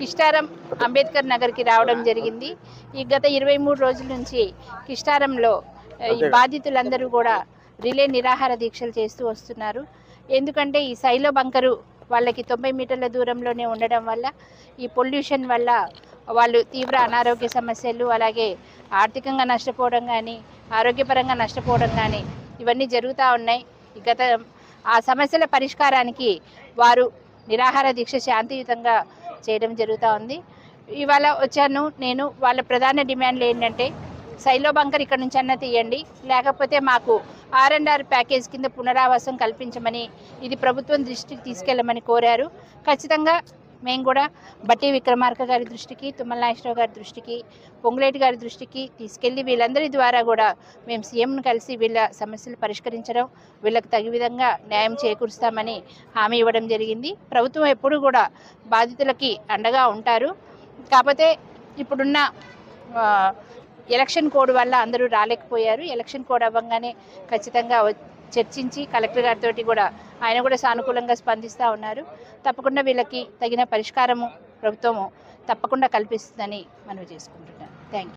కిష్టారం అంబేద్కర్ నగర్కి రావడం జరిగింది. ఈ గత 23 రోజుల నుంచి కిష్టారంలో ఈ బాధితులందరూ కూడా రిలే నిరాహార దీక్షలు చేస్తూ వస్తున్నారు. ఎందుకంటే ఈ శైలో బంకరు వాళ్ళకి 90 మీటర్ల దూరంలోనే ఉండడం వల్ల ఈ పొల్యూషన్ వల్ల వాళ్ళు తీవ్ర అనారోగ్య సమస్యలు, అలాగే ఆర్థికంగా నష్టపోవడం కానీ, ఆరోగ్యపరంగా నష్టపోవడం కానీ ఇవన్నీ జరుగుతూ ఉన్నాయి. గత ఆ సమస్యల పరిష్కారానికి వారు నిరాహార దీక్ష శాంతియుతంగా చేయడం జరుగుతూ ఉంది. ఇవాళ వచ్చాను నేను. వాళ్ళ ప్రధాన డిమాండ్లు ఏంటంటే శైలో బంకర్ ఇక్కడ నుంచి అన్న తీయండి, లేకపోతే మాకు R&R ప్యాకేజ్ కింద పునరావాసం కల్పించమని, ఇది ప్రభుత్వం దృష్టికి తీసుకెళ్లమని కోరారు. ఖచ్చితంగా మేము కూడా బట్టి విక్రమార్క గారి దృష్టికి, తుమ్మల నాగేశ్వరరావు గారి దృష్టికి, పొంగులేటి గారి దృష్టికి తీసుకెళ్లి వీళ్ళందరి ద్వారా కూడా మేము సీఎంను కలిసి వీళ్ళ సమస్యలు పరిష్కరించడం, వీళ్ళకి తగు విధంగా న్యాయం చేకూరుస్తామని హామీ ఇవ్వడం జరిగింది. ప్రభుత్వం ఎప్పుడు కూడా బాధితులకి అండగా ఉంటారు. కాకపోతే ఇప్పుడున్న ఎలక్షన్ కోడ్ వల్ల అందరూ రాలేకపోయారు. ఎలక్షన్ కోడ్ అవ్వగానే ఖచ్చితంగా చర్చించి కలెక్టర్ గారితో కూడా ఆయన కూడా సానుకూలంగా స్పందిస్తూ ఉన్నారు. తప్పకుండా వీళ్ళకి తగిన పరిష్కారము ప్రభుత్వము తప్పకుండా కల్పిస్తుందని మనవి చేసుకుంటున్నాను. Thank you.